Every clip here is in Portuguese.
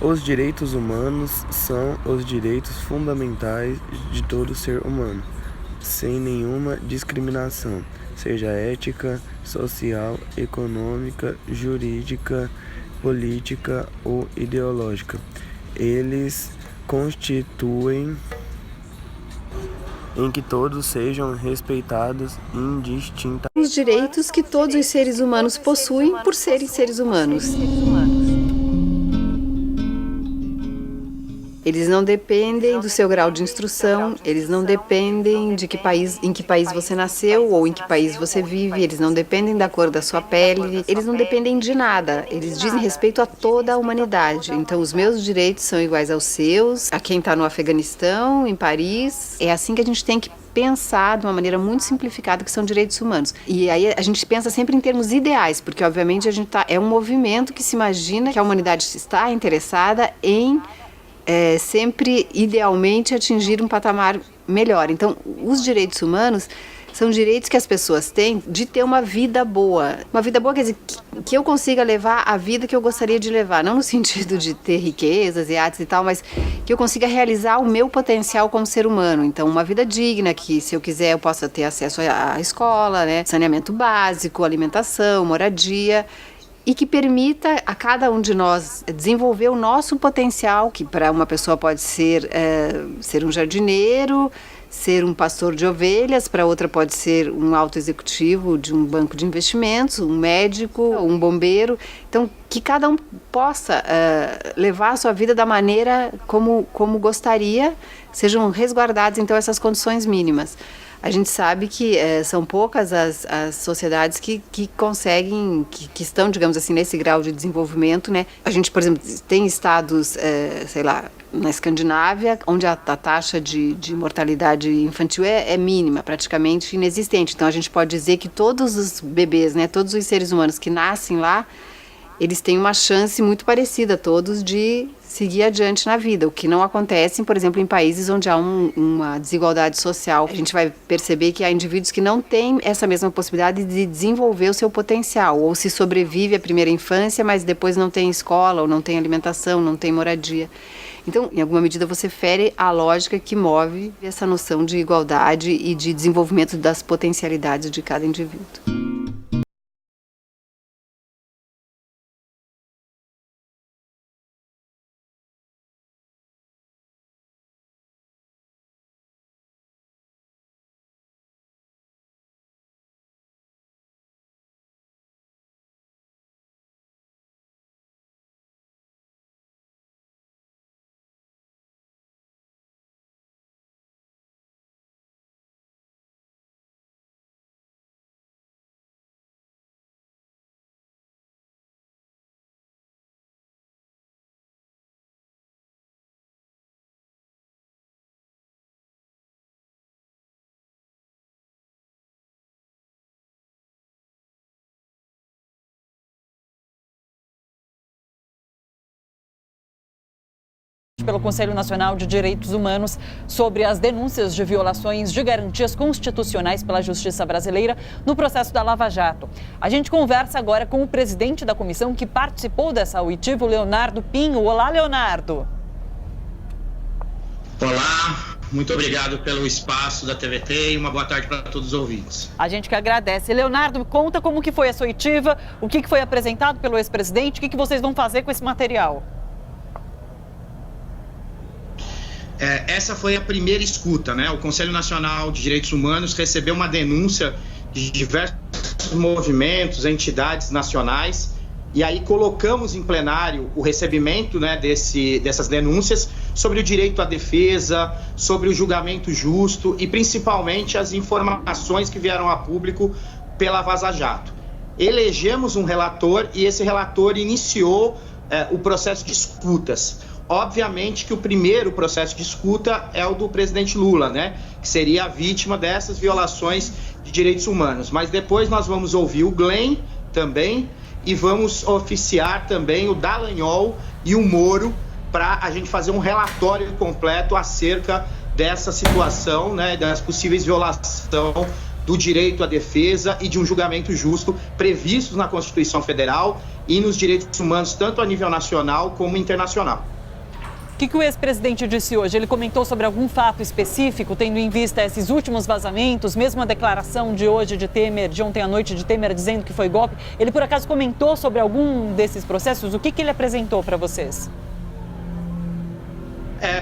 Os direitos humanos são os direitos fundamentais de todo ser humano, sem nenhuma discriminação, seja ética, social, econômica, jurídica, política ou ideológica. Eles constituem em que todos sejam respeitados indistintamente. Os direitos que todos os seres humanos possuem por serem seres humanos. Eles não dependem do seu grau de instrução, eles não dependem de em que país você nasceu ou em que país você vive, eles não dependem da cor da sua pele, eles não dependem de nada, eles dizem respeito a toda a humanidade. Então os meus direitos são iguais aos seus, a quem está no Afeganistão, em Paris. É assim que a gente tem que pensar de uma maneira muito simplificada que são direitos humanos. E aí a gente pensa sempre em termos ideais, porque obviamente é um movimento que se imagina que a humanidade está interessada em sempre, idealmente, atingir um patamar melhor. Então, os direitos humanos são direitos que as pessoas têm de ter uma vida boa. Uma vida boa quer dizer que eu consiga levar a vida que eu gostaria de levar, não no sentido de ter riquezas e artes e tal, mas que eu consiga realizar o meu potencial como ser humano. Então, uma vida digna, que se eu quiser eu possa ter acesso à escola, né? Saneamento básico, alimentação, moradia, e que permita a cada um de nós desenvolver o nosso potencial, que para uma pessoa pode ser um jardineiro, ser um pastor de ovelhas, para outra pode ser um alto executivo de um banco de investimentos, um médico, um bombeiro. Então, que cada um possa levar a sua vida da maneira como gostaria, sejam resguardadas então essas condições mínimas. A gente sabe que são poucas as sociedades que conseguem, que estão, digamos assim, nesse grau de desenvolvimento, né? A gente, por exemplo, tem estados, sei lá, na Escandinávia, onde a taxa de mortalidade infantil é mínima, praticamente inexistente. Então a gente pode dizer que todos os bebês, né, todos os seres humanos que nascem lá, eles têm uma chance muito parecida, todos, de seguir adiante na vida, o que não acontece, por exemplo, em países onde há uma desigualdade social. A gente vai perceber que há indivíduos que não têm essa mesma possibilidade de desenvolver o seu potencial, ou se sobrevive à primeira infância, mas depois não tem escola, ou não tem alimentação, não tem moradia. Então, em alguma medida, você fere a lógica que move essa noção de igualdade e de desenvolvimento das potencialidades de cada indivíduo. Pelo Conselho Nacional de Direitos Humanos sobre as denúncias de violações de garantias constitucionais pela Justiça brasileira no processo da Lava Jato. A gente conversa agora com o presidente da comissão que participou dessa oitiva, o Leonardo Pinho. Olá, Leonardo. Olá, muito obrigado pelo espaço da TVT e uma boa tarde para todos os ouvintes. A gente que agradece. Leonardo, conta como que foi essa oitiva, o que foi apresentado pelo ex-presidente, o que vocês vão fazer com esse material? Essa foi a primeira escuta, né? O Conselho Nacional de Direitos Humanos recebeu uma denúncia de diversos movimentos, entidades nacionais, e aí colocamos em plenário o recebimento, né, dessas denúncias sobre o direito à defesa, sobre o julgamento justo e principalmente as informações que vieram a público pela Vaza Jato. Elegemos um relator e esse relator iniciou o processo de escutas. Obviamente que o primeiro processo de escuta é o do presidente Lula, né? Que seria a vítima dessas violações de direitos humanos. Mas depois nós vamos ouvir o Glenn também e vamos oficiar também o Dallagnol e o Moro para a gente fazer um relatório completo acerca dessa situação, né? Das possíveis violações do direito à defesa e de um julgamento justo previstos na Constituição Federal e nos direitos humanos, tanto a nível nacional como internacional. O que o ex-presidente disse hoje? Ele comentou sobre algum fato específico, tendo em vista esses últimos vazamentos, mesmo a declaração de hoje de Temer, de ontem à noite de Temer, dizendo que foi golpe. Ele, por acaso, comentou sobre algum desses processos? O que ele apresentou para vocês?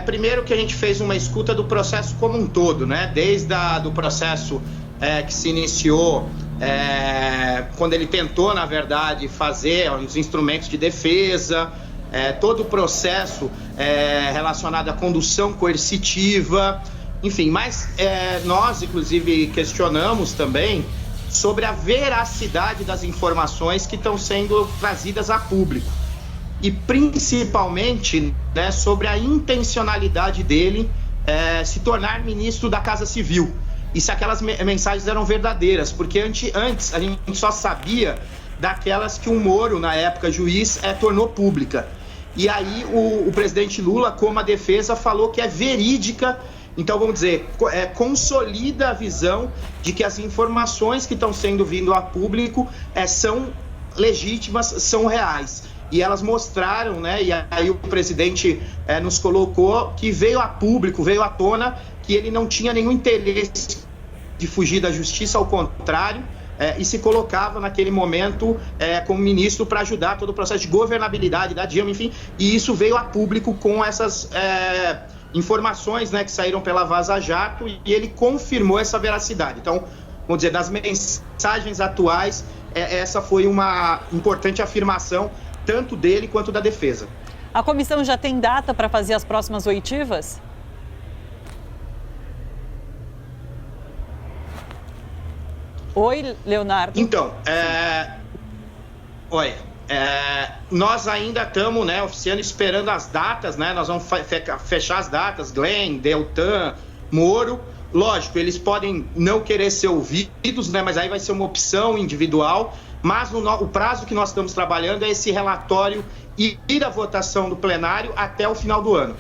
Primeiro que a gente fez uma escuta do processo como um todo, né? Desde do processo que se iniciou, quando ele tentou, na verdade, fazer os instrumentos de defesa, todo o processo relacionado à condução coercitiva, enfim, mas nós, inclusive, questionamos também sobre a veracidade das informações que estão sendo trazidas a público e, principalmente, né, sobre a intencionalidade dele se tornar ministro da Casa Civil e se aquelas mensagens eram verdadeiras, porque antes a gente só sabia daquelas que o Moro, na época juiz, tornou pública. E aí o presidente Lula, como a defesa, falou que é verídica. Então, vamos dizer, consolida a visão de que as informações que estão sendo vindo a público são legítimas, são reais. E elas mostraram, né, e aí o presidente nos colocou que veio a público, veio à tona, que ele não tinha nenhum interesse de fugir da justiça, ao contrário, e se colocava naquele momento como ministro para ajudar todo o processo de governabilidade da Dilma, enfim, e isso veio a público com essas informações, né, que saíram pela Vaza Jato, e ele confirmou essa veracidade. Então, vamos dizer, das mensagens atuais, essa foi uma importante afirmação, tanto dele quanto da defesa. A comissão já tem data para fazer as próximas oitivas? Oi, Leonardo. Então, nós ainda estamos, né, oficiando, esperando as datas, né? Nós vamos fechar as datas, Glenn, Deltan, Moro. Lógico, eles podem não querer ser ouvidos, né? Mas aí vai ser uma opção individual. Mas o prazo que nós estamos trabalhando é esse relatório ir à votação do plenário até o final do ano.